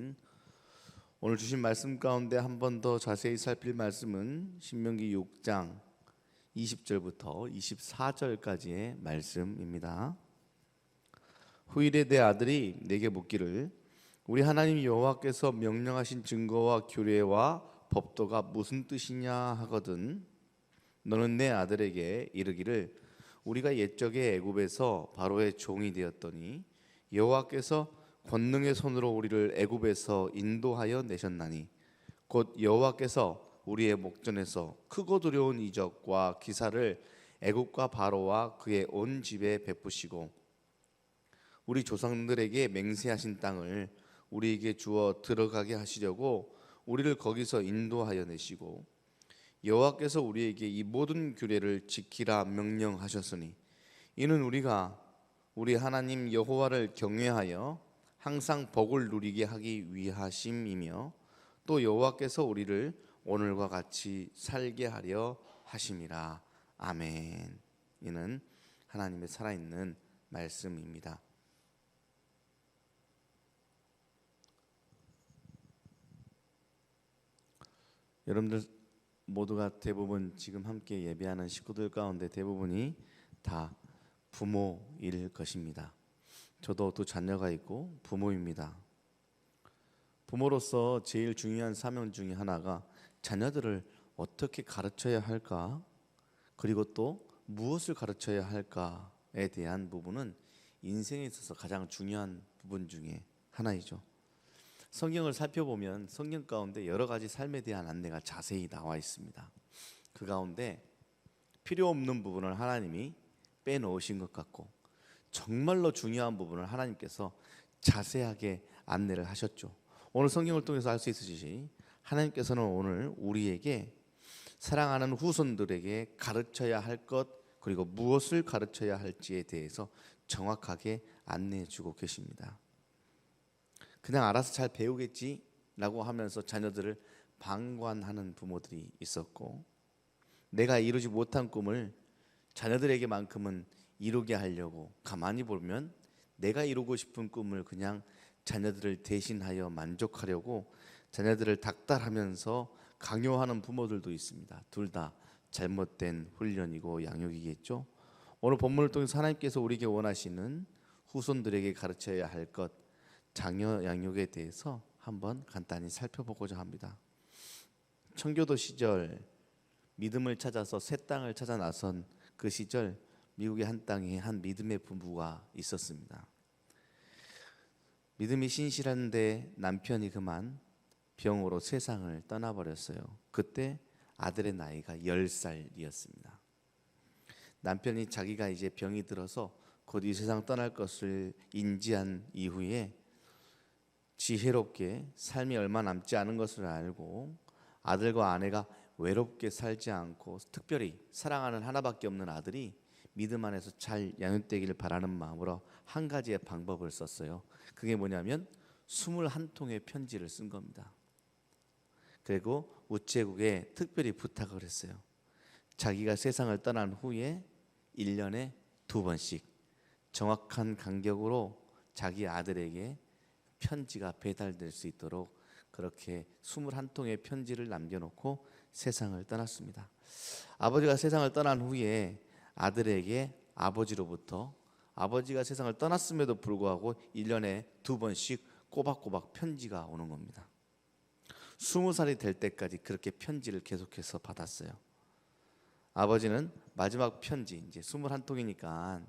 아멘. 오늘 주신 말씀 가운데 한 번 더 자세히 살필 말씀은 신명기 6장 20절부터 24절까지의 말씀입니다. 후일에 내 아들이 내게 묻기를 우리 하나님 여호와께서 명령하신 증거와 규례와 법도가 무슨 뜻이냐 하거든 너는 내 아들에게 이르기를 우리가 옛적에 애굽에서 바로의 종이 되었더니 여호와께서 권능의 손으로 우리를 애굽에서 인도하여 내셨나니 곧 여호와께서 우리의 목전에서 크고 두려운 이적과 기사를 애굽과 바로와 그의 온 집에 베푸시고 우리 조상들에게 맹세하신 땅을 우리에게 주어 들어가게 하시려고 우리를 거기서 인도하여 내시고 여호와께서 우리에게 이 모든 규례를 지키라 명령하셨으니 이는 우리가 우리 하나님 여호와를 경외하여 항상 복을 누리게 하기 위하심이며 또 여호와께서 우리를 오늘과 같이 살게 하려 하심이라. 아멘. 이는 하나님의 살아있는 말씀입니다. 여러분들 모두가 대부분 지금 함께 예배하는 식구들 가운데 대부분이 다 부모일 것입니다. 저도 두 자녀가 있고 부모입니다. 부모로서 제일 중요한 사명 중에 하나가 자녀들을 어떻게 가르쳐야 할까, 그리고 또 무엇을 가르쳐야 할까에 대한 부분은 인생에 있어서 가장 중요한 부분 중에 하나이죠. 성경을 살펴보면 성경 가운데 여러 가지 삶에 대한 안내가 자세히 나와 있습니다. 그 가운데 필요 없는 부분을 하나님이 빼놓으신 것 같고 정말로 중요한 부분을 하나님께서 자세하게 안내를 하셨죠. 오늘 성경을 통해서 알 수 있으시지 하나님께서는 오늘 우리에게 사랑하는 후손들에게 가르쳐야 할 것, 그리고 무엇을 가르쳐야 할지에 대해서 정확하게 안내해 주고 계십니다. 그냥 알아서 잘 배우겠지라고 하면서 자녀들을 방관하는 부모들이 있었고, 내가 이루지 못한 꿈을 자녀들에게만큼은 이루게 하려고 가만히 보면 내가 이루고 싶은 꿈을 그냥 자녀들을 대신하여 만족하려고 자녀들을 닥달하면서 강요하는 부모들도 있습니다. 둘 다 잘못된 훈련이고 양육이겠죠. 오늘 본문을 통해서 하나님께서 우리에게 원하시는 후손들에게 가르쳐야 할 것, 자녀 양육에 대해서 한번 간단히 살펴보고자 합니다. 청교도 시절 믿음을 찾아서 새 땅을 찾아 나선 그 시절 미국의 한 땅에 한 믿음의 부부가 있었습니다. 믿음이 신실한데 남편이 그만 병으로 세상을 떠나버렸어요. 그때 아들의 나이가 10살이었습니다. 남편이 자기가 이제 병이 들어서 곧 이 세상 떠날 것을 인지한 이후에 지혜롭게 삶이 얼마 남지 않은 것을 알고 아들과 아내가 외롭게 살지 않고 특별히 사랑하는 하나밖에 없는 아들이 믿음 안에서 잘 양육되기를 바라는 마음으로 한 가지의 방법을 썼어요. 그게 뭐냐면 21통의 편지를 쓴 겁니다. 그리고 우체국에 특별히 부탁을 했어요. 자기가 세상을 떠난 후에 1년에 2번씩 정확한 간격으로 자기 아들에게 편지가 배달될 수 있도록 그렇게 21통의 편지를 남겨놓고 세상을 떠났습니다. 아버지가 세상을 떠난 후에 아들에게 아버지로부터 아버지가 세상을 떠났음에도 불구하고 1년에 2번씩 꼬박꼬박 편지가 오는 겁니다. 20살이 될 때까지 그렇게 편지를 계속해서 받았어요. 아버지는 마지막 편지, 이제 21통이니까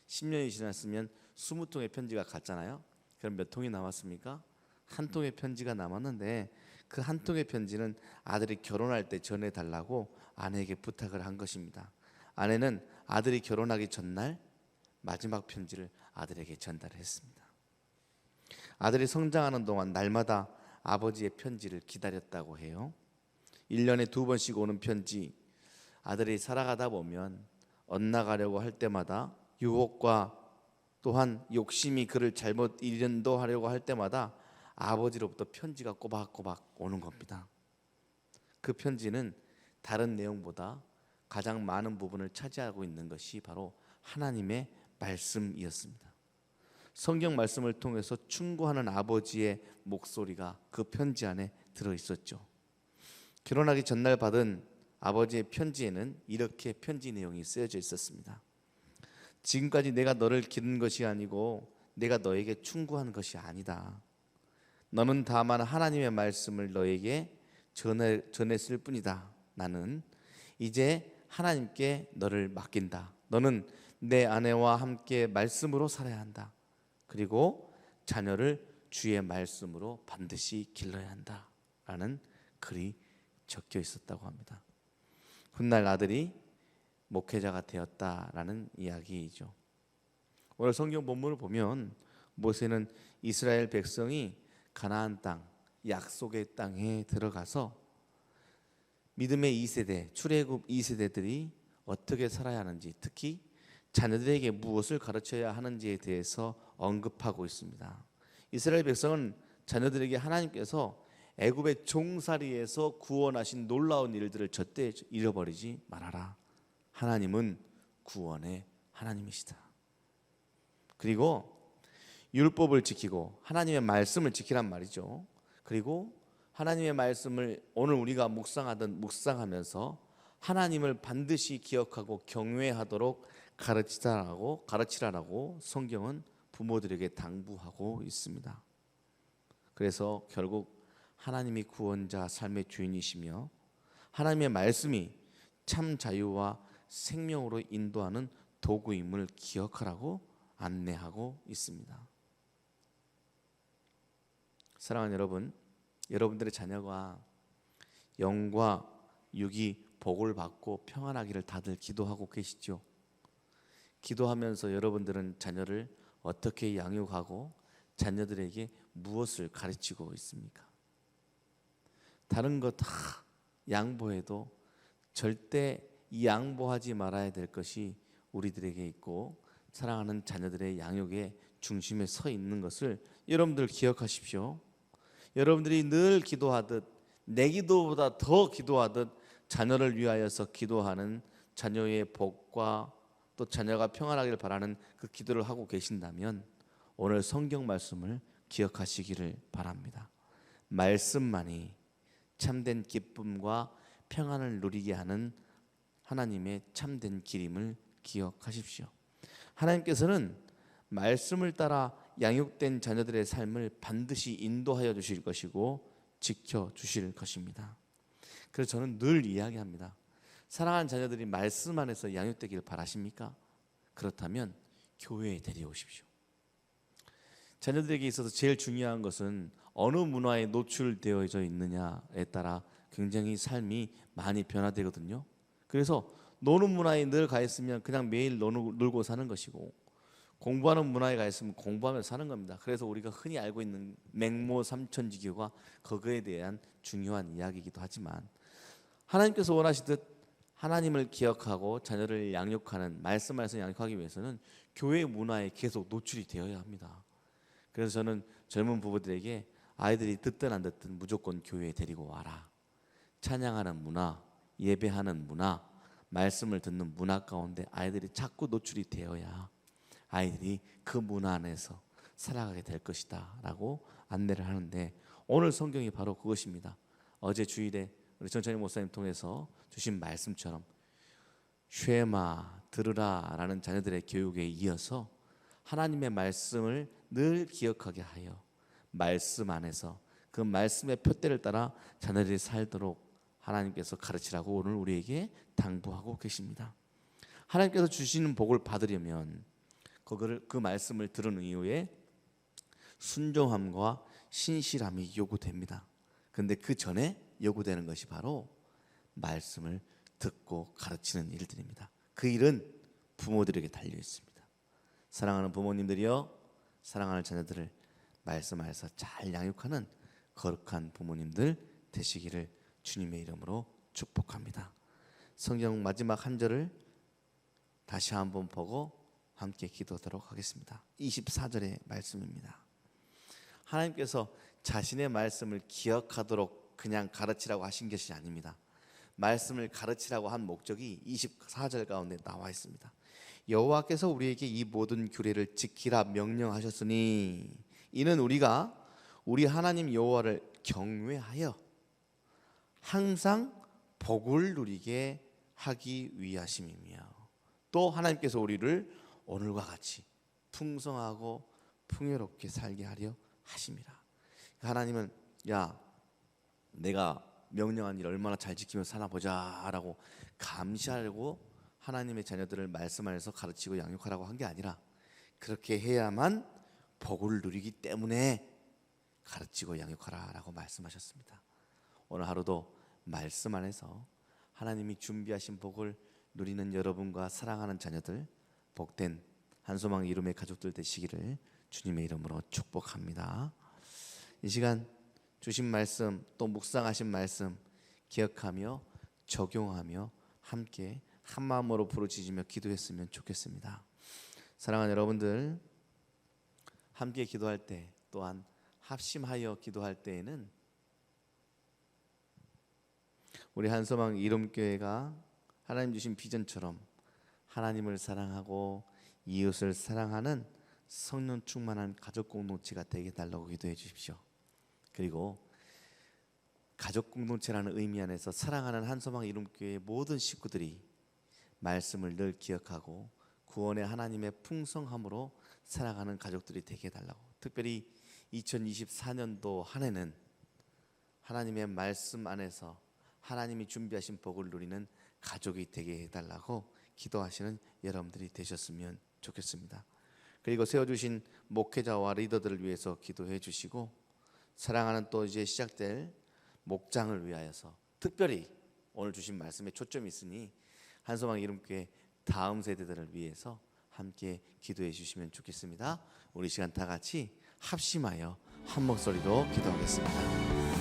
10년이 지났으면 20통의 편지가 갔잖아요. 그럼 몇 통이 남았습니까? 한 통의 편지가 남았는데 그 한 통의 편지는 아들이 결혼할 때 전해달라고 아내에게 부탁을 한 것입니다. 아내는 아들이 결혼하기 전날 마지막 편지를 아들에게 전달했습니다. 아들이 성장하는 동안 날마다 아버지의 편지를 기다렸다고 해요. 1년에 2번씩 오는 편지, 아들이 살아가다 보면 엇나가려고 할 때마다 유혹과 또한 욕심이 그를 잘못 인도하려고 할 때마다 아버지로부터 편지가 꼬박꼬박 오는 겁니다. 그 편지는 다른 내용보다 가장 많은 부분을 차지하고 있는 것이 바로 하나님의 말씀이었습니다. 성경 말씀을 통해서 충고하는 아버지의 목소리가 그 편지 안에 들어 있었죠. 결혼하기 전날 받은 아버지의 편지에는 이렇게 편지 내용이 쓰여져 있었습니다. 지금까지 내가 너를 기른 것이 아니고 내가 너에게 충고한 것이 아니다. 너는 다만 하나님의 말씀을 너에게 전했을 뿐이다. 나는 이제 하나님께 너를 맡긴다. 너는 내 아내와 함께 말씀으로 살아야 한다. 그리고 자녀를 주의 말씀으로 반드시 길러야 한다. 라는 글이 적혀 있었다고 합니다. 훗날 아들이 목회자가 되었다라는 이야기이죠. 오늘 성경 본문을 보면 모세는 이스라엘 백성이 가나안 땅, 약속의 땅에 들어가서 믿음의 2세대, 출애굽 2세대들이 어떻게 살아야 하는지, 특히 자녀들에게 무엇을 가르쳐야 하는지에 대해서 언급하고 있습니다. 이스라엘 백성은 자녀들에게 하나님께서 애굽의 종살이에서 구원하신 놀라운 일들을 절대 잃어버리지 말아라. 하나님은 구원의 하나님이시다. 그리고 율법을 지키고 하나님의 말씀을 지키란 말이죠. 그리고 하나님의 말씀을 오늘 우리가 묵상하면서 하나님을 반드시 기억하고 경외하도록 가르치라라고 성경은 부모들에게 당부하고 있습니다. 그래서 결국 하나님이 구원자 삶의 주인이시며 하나님의 말씀이 참 자유와 생명으로 인도하는 도구임을 기억하라고 안내하고 있습니다. 사랑하는 여러분, 여러분들의 자녀가 영과 육이 복을 받고 평안하기를 다들 기도하고 계시죠? 기도하면서 여러분들은 자녀를 어떻게 양육하고 자녀들에게 무엇을 가르치고 있습니까? 다른 거 다 양보해도 절대 양보하지 말아야 될 것이 우리들에게 있고 사랑하는 자녀들의 양육의 중심에 서 있는 것을 여러분들 기억하십시오. 여러분들이 늘 기도하듯 내 기도보다 더 기도하듯 자녀를 위하여서 기도하는 자녀의 복과 또 자녀가 평안하기를 바라는 그 기도를 하고 계신다면 오늘 성경 말씀을 기억하시기를 바랍니다. 말씀만이 참된 기쁨과 평안을 누리게 하는 하나님의 참된 길임을 기억하십시오. 하나님께서는 말씀을 따라 양육된 자녀들의 삶을 반드시 인도하여 주실 것이고 지켜주실 것입니다. 그래서 저는 늘 이야기합니다. 사랑하는 자녀들이 말씀 안에서 양육되기를 바라십니까? 그렇다면 교회에 데려오십시오. 자녀들에게 있어서 제일 중요한 것은 어느 문화에 노출되어져 있느냐에 따라 굉장히 삶이 많이 변화되거든요. 그래서 노는 문화에 늘 가 있으면 그냥 매일 놀고 사는 것이고 공부하는 문화에 가 있으면 공부하면서 사는 겁니다. 그래서 우리가 흔히 알고 있는 맹모 삼천지교가 그거에 대한 중요한 이야기이기도 하지만 하나님께서 원하시듯 하나님을 기억하고 자녀를 양육하는 말씀 안에서 양육하기 위해서는 교회 문화에 계속 노출이 되어야 합니다. 그래서 저는 젊은 부부들에게 아이들이 듣든 안 듣든 무조건 교회에 데리고 와라. 찬양하는 문화, 예배하는 문화, 말씀을 듣는 문화 가운데 아이들이 자꾸 노출이 되어야 아이들이 그 문화 안에서 살아가게 될 것이다 라고 안내를 하는데 오늘 성경이 바로 그것입니다. 어제 주일에 우리 전찬희 목사님 통해서 주신 말씀처럼 쉐마 들으라 라는 자녀들의 교육에 이어서 하나님의 말씀을 늘 기억하게 하여 말씀 안에서 그 말씀의 표대를 따라 자녀들이 살도록 하나님께서 가르치라고 오늘 우리에게 당부하고 계십니다. 하나님께서 주시는 복을 받으려면 그 말씀을 들은 이후에 순종함과 신실함이 요구됩니다. 그런데 그 전에 요구되는 것이 바로 말씀을 듣고 가르치는 일들입니다. 그 일은 부모들에게 달려 있습니다. 사랑하는 부모님들이여, 사랑하는 자녀들을 말씀 안에서 잘 양육하는 거룩한 부모님들 되시기를 주님의 이름으로 축복합니다. 성경 마지막 한 절을 다시 한번 보고 함께 기도하도록 하겠습니다. 24절의 말씀입니다. 하나님께서 자신의 말씀을 기억하도록 그냥 가르치라고 하신 것이 아닙니다. 말씀을 가르치라고 한 목적이 24절 가운데 나와 있습니다. 여호와께서 우리에게 이 모든 규례를 지키라 명령하셨으니 이는 우리가 우리 하나님 여호와를 경외하여 항상 복을 누리게 하기 위하심이며 또 하나님께서 우리를 오늘과 같이 풍성하고 풍요롭게 살게 하려 하심이라. 하나님은 야 내가 명령한 일 얼마나 잘 지키며 사나 보자라고 감시하려고 하나님의 자녀들을 말씀 안에서 가르치고 양육하라고 한 게 아니라 그렇게 해야만 복을 누리기 때문에 가르치고 양육하라라고 말씀하셨습니다. 오늘 하루도 말씀 안에서 하나님이 준비하신 복을 누리는 여러분과 사랑하는 자녀들, 복된 한소망 이름의 가족들 되시기를 주님의 이름으로 축복합니다. 이 시간 주신 말씀 또 묵상하신 말씀 기억하며 적용하며 함께 한 마음으로 부르짖으며 기도했으면 좋겠습니다. 사랑하는 여러분들, 함께 기도할 때 또한 합심하여 기도할 때에는 우리 한소망 이름교회가 하나님 주신 비전처럼 하나님을 사랑하고 이웃을 사랑하는 성령 충만한 가족 공동체가 되게 달라고 기도해 주십시오. 그리고 가족 공동체라는 의미 안에서 사랑하는 한소망 이름교회의 모든 식구들이 말씀을 늘 기억하고 구원의 하나님의 풍성함으로 살아가는 가족들이 되게 해달라고, 특별히 2024년도 한 해는 하나님의 말씀 안에서 하나님이 준비하신 복을 누리는 가족이 되게 해달라고 기도하시는 여러분들이 되셨으면 좋겠습니다. 그리고 세워주신 목회자와 리더들을 위해서 기도해 주시고, 사랑하는 또 이제 시작될 목장을 위하여서 특별히 오늘 주신 말씀에 초점이 있으니 한소망 이름교회 다음 세대들을 위해서 함께 기도해 주시면 좋겠습니다. 우리 시간 다 같이 합심하여 한 목소리로 기도하겠습니다.